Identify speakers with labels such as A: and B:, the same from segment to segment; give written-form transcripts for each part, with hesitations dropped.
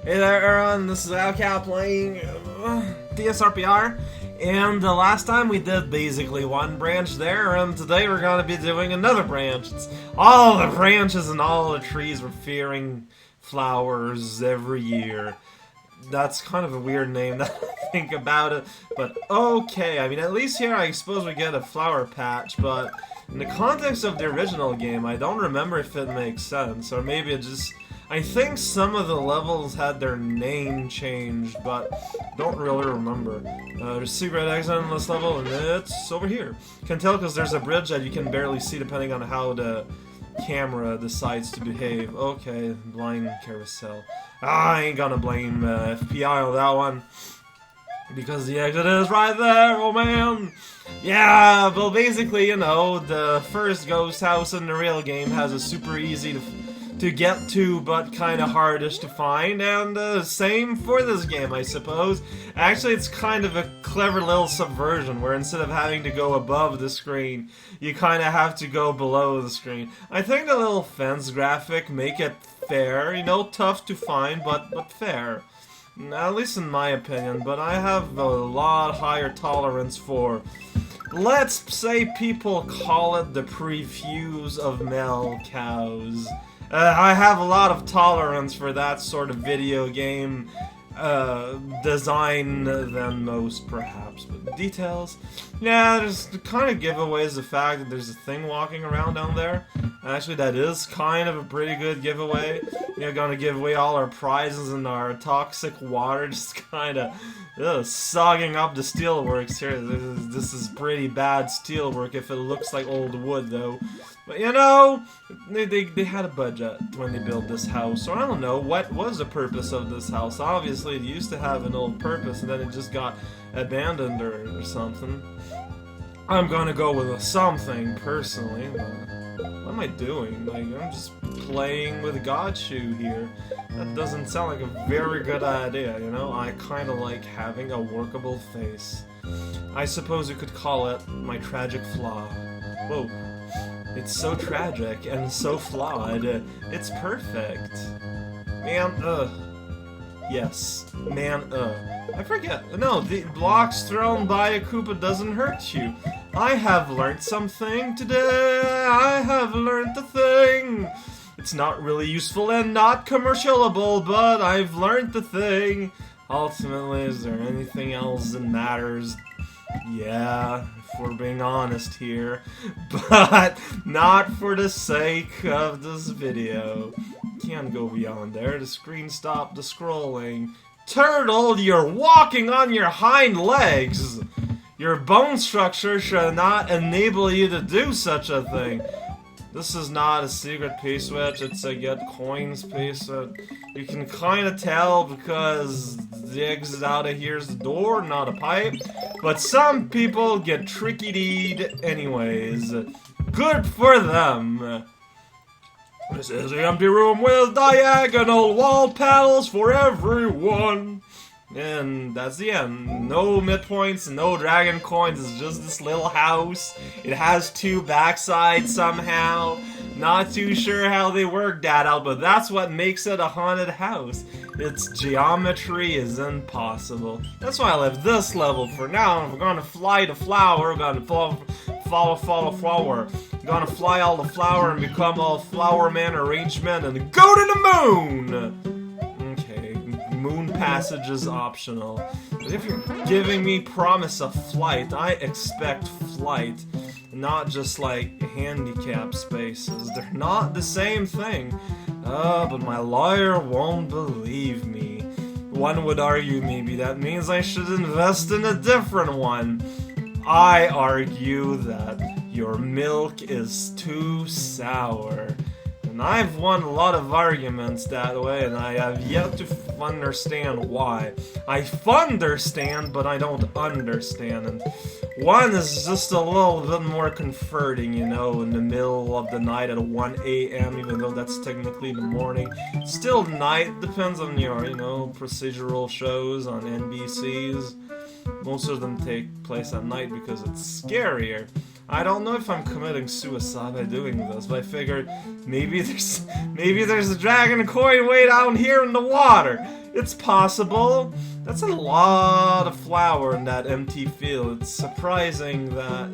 A: Hey there, Aaron. This is Alcal playing DSRPR. And the last time we did basically one branch there, and today we're going to be doing another branch. It's all the branches and all the trees rearing flowers every year. That's kind of a weird name now that I think about it, but okay. I mean, at least here I suppose we get a flower patch, but in the context of the original game, I don't remember if it makes sense, or maybe it just... I think some of the levels had their name changed, but don't really remember. There's a secret exit on this level, and it's over here. You can tell because there's a bridge that you can barely see depending on how the camera decides to behave. Okay, blind carousel. I ain't gonna blame FPI on that one, because the exit is right there, oh man! Yeah, well basically, you know, the first ghost house in the real game has a super easy to get to, but kinda hardish to find, and same for this game, I suppose. Actually, it's kind of a clever little subversion, where instead of having to go above the screen, you kinda have to go below the screen. I think the little fence graphic make it fair, you know, tough to find, but fair. At least in my opinion, but I have a lot higher tolerance for, let's say people call it the prefuse of male cows. I have a lot of tolerance for that sort of video game design than most, perhaps. But details? Yeah, there's kind of giveaways the fact that there's a thing walking around down there. Actually, that is kind of a pretty good giveaway. You're gonna give away all our prizes and our toxic water, just kind of sogging up the steelworks here. This is pretty bad steelwork if it looks like old wood, though. But you know, they had a budget when they built this house, or I don't know, what was the purpose of this house? Obviously, it used to have an old purpose, and then it just got abandoned or something. I'm gonna go with a something, personally. What am I doing? Like, I'm just playing with Godshoe here. That doesn't sound like a very good idea, you know? I kinda like having a workable face. I suppose you could call it my tragic flaw. Whoa. It's so tragic and so flawed. It's perfect. Man, yes. Man, I forget. No, the blocks thrown by a Koopa doesn't hurt you. I have learned something today. I have learned a thing. It's not really useful and not commercialable, but I've learned the thing. Ultimately, is there anything else that matters? Yeah, if we're being honest here, but not for the sake of this video. Can't go beyond there. The screen stopped the scrolling. Turtle, you're walking on your hind legs! Your bone structure should not enable you to do such a thing. This is not a secret P-switch, it's a get coins P-switch. You can kinda tell because the exit out of here is the door, not a pipe. But some people get tricky-deed anyways. Good for them. This is the empty room with diagonal wall panels for everyone. And that's the end. No midpoints, no dragon coins, it's just this little house. It has two backsides somehow. Not too sure how they worked that out, but that's what makes it a haunted house. Its geometry is impossible. That's why I left this level for now. We're gonna fly the flower, we're gonna follow flower. We're gonna fly all the flower and become all flower man arrangement and go to the moon! Moon passage is optional. But if you're giving me promise of flight, I expect flight, not just like handicap spaces. They're not the same thing. But my lawyer won't believe me. One would argue maybe that means I should invest in a different one. I argue that your milk is too sour. And I've won a lot of arguments that way, and I have yet to understand why. I understand, but I don't understand. And one is just a little bit more comforting, you know, in the middle of the night at 1 a.m., even though that's technically the morning. Still night, depends on your, you know, procedural shows on NBCs. Most of them take place at night because it's scarier. I don't know if I'm committing suicide by doing this, but I figured maybe there's a dragon coin way down here in the water. It's possible. That's a lot of flour in that empty field. It's surprising that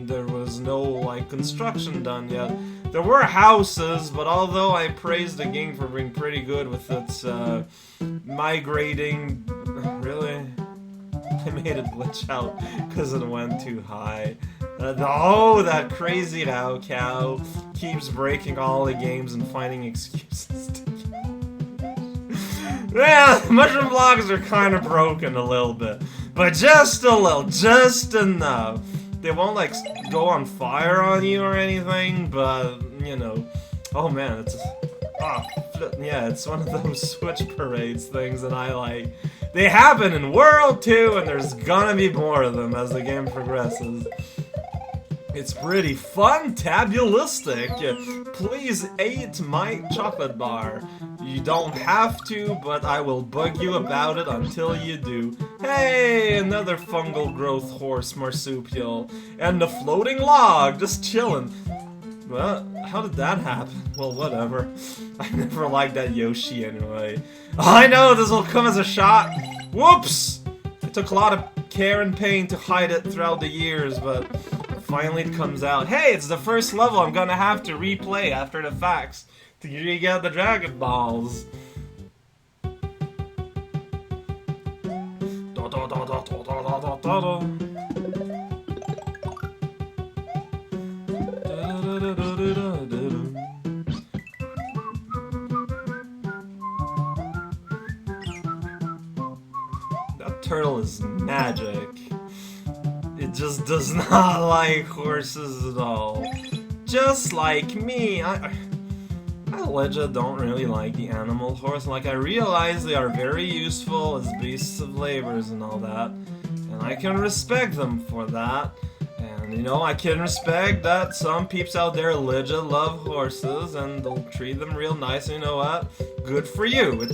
A: there was no, like, construction done yet. There were houses, but although I praised the game for being pretty good with its migrating... Really? I made it glitch out because it went too high. Oh, that crazy cow keeps breaking all the games and finding excuses to yeah, mushroom blocks are kind of broken a little bit. But just a little, just enough. They won't, like, go on fire on you or anything, but, you know. Oh man, it's... yeah, it's one of those Switch Parades things that I like. They happen in World 2, and there's gonna be more of them as the game progresses. It's pretty fun, tabulistic. Please eat my chocolate bar. You don't have to, but I will bug you about it until you do. Hey, another fungal growth horse marsupial. And the floating log, just chilling. Well, how did that happen? Well, whatever. I never liked that Yoshi anyway. I know this will come as a shock. Whoops! It took a lot of care and pain to hide it throughout the years, but finally it comes out. Hey, it's the first level I'm gonna have to replay after the facts to re-get the Dragon Balls. That turtle is magic. It just does not like horses at all. Just like me. I legit don't really like the animal horse. Like, I realize they are very useful as beasts of labors and all that. And I can respect them for that. And, you know, I can respect that some peeps out there legit love horses and they'll treat them real nice. And you know what? Good for you.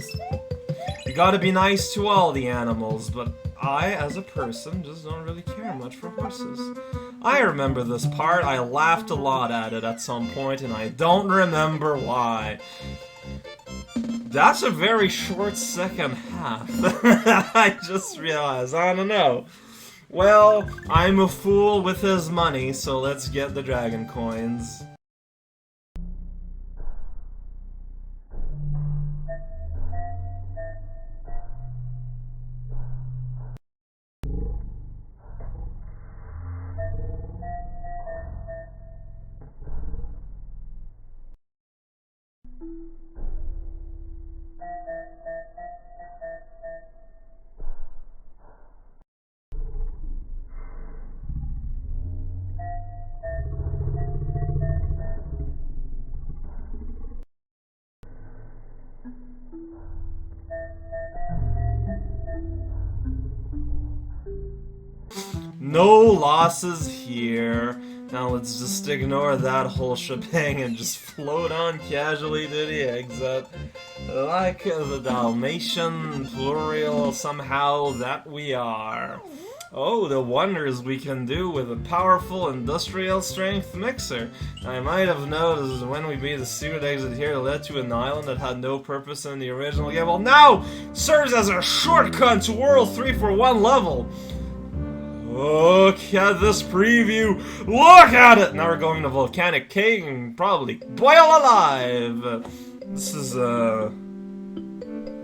A: You gotta be nice to all the animals, but I, as a person, just don't really care much for horses. I remember this part. I laughed a lot at it at some point, and I don't remember why. That's a very short second half. I just realized. I don't know. Well, I'm a fool with his money, so let's get the dragon coins. No losses here. Now let's just ignore that whole shebang and just float on casually to the exit. Like the Dalmatian plural somehow that we are. Oh, the wonders we can do with a powerful industrial strength mixer. I might have noticed when we beat the secret exit here, it led to an island that had no purpose in the original game. Well, now serves as a shortcut to World 3 for one level. Look at this preview! Look at it! Now we're going to Volcanic Cave and probably boil alive! This is,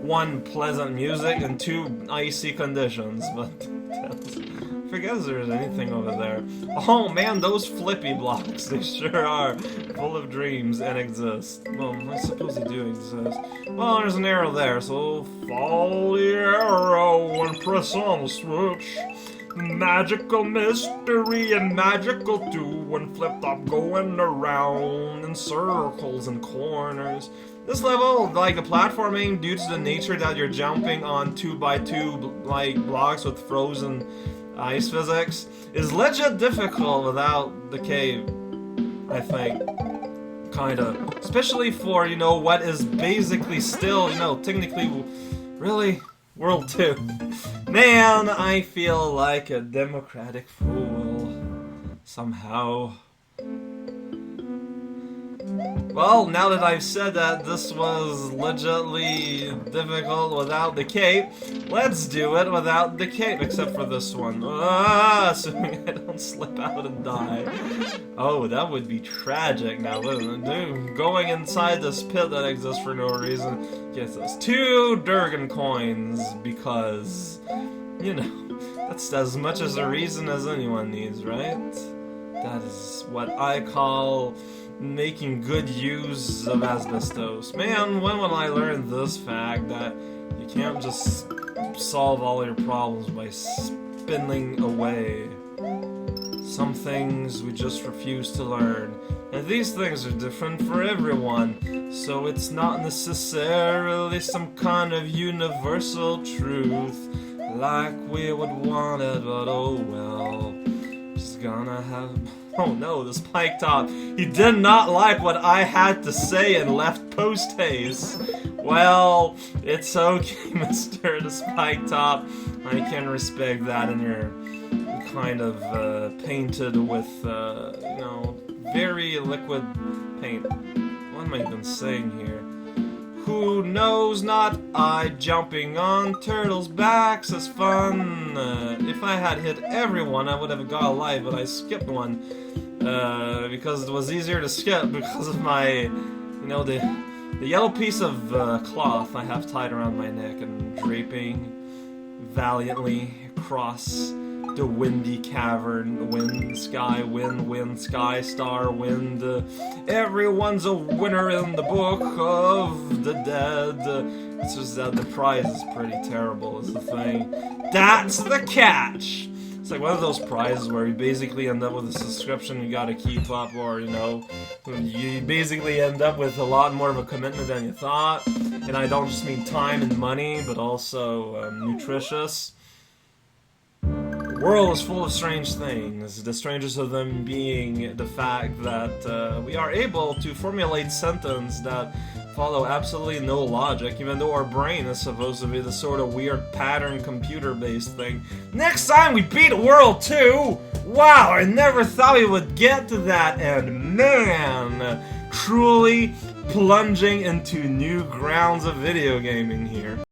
A: one, pleasant music, and two, icy conditions, but I forget if there's anything over there. Oh man, those flippy blocks, they sure are full of dreams and exist. Well, I suppose they do exist. Well, there's an arrow there, so follow the arrow and press on the switch. Magical mystery and magical too, when flip-flop going around in circles and corners. This level, like the platforming, due to the nature that you're jumping on 2x2 like blocks with frozen ice physics, is legit difficult without the cave, I think. Kinda. Especially for, you know, what is basically still, you know, technically, really, World 2. Man, I feel like a democratic fool. somehow. Well, now that I've said that this was legitly difficult without the cape, let's do it without the cape, except for this one. Assuming I don't slip out and die. Oh, that would be tragic now. Dude, going inside this pit that exists for no reason gets us 2 Durgan coins because, you know, that's as much as a reason as anyone needs, right? That is what I call making good use of asbestos. Man, when will I learn this fact that you can't just solve all your problems by spinning away? Some things we just refuse to learn. And these things are different for everyone, so it's not necessarily some kind of universal truth like we would want it, but oh well. Just gonna have... Oh no, the spike top. He did not like what I had to say and left post-haste. Well, it's okay, Mr. the Spike Top. I can respect that, and you're kind of painted with, you know, very liquid paint. What am I even saying here? Who knows not I jumping on turtles' backs is fun. If I had hit everyone, I would have got a life, but I skipped one. Because it was easier to skip because of my, you know, the yellow piece of cloth I have tied around my neck and draping valiantly across the windy cavern. Wind, sky, wind, sky, star, wind. Everyone's a winner in the book of the dead. It's just that the prize is pretty terrible is the thing. That's the catch! It's like one of those prizes where you basically end up with a subscription you gotta keep up, or, you know, you basically end up with a lot more of a commitment than you thought. And I don't just mean time and money, but also nutritious. The world is full of strange things, the strangest of them being the fact that we are able to formulate sentences that follow absolutely no logic, even though our brain is supposed to be the sort of weird pattern computer-based thing. Next time we beat the world too! Wow, I never thought we would get to that, and man, truly plunging into new grounds of video gaming here.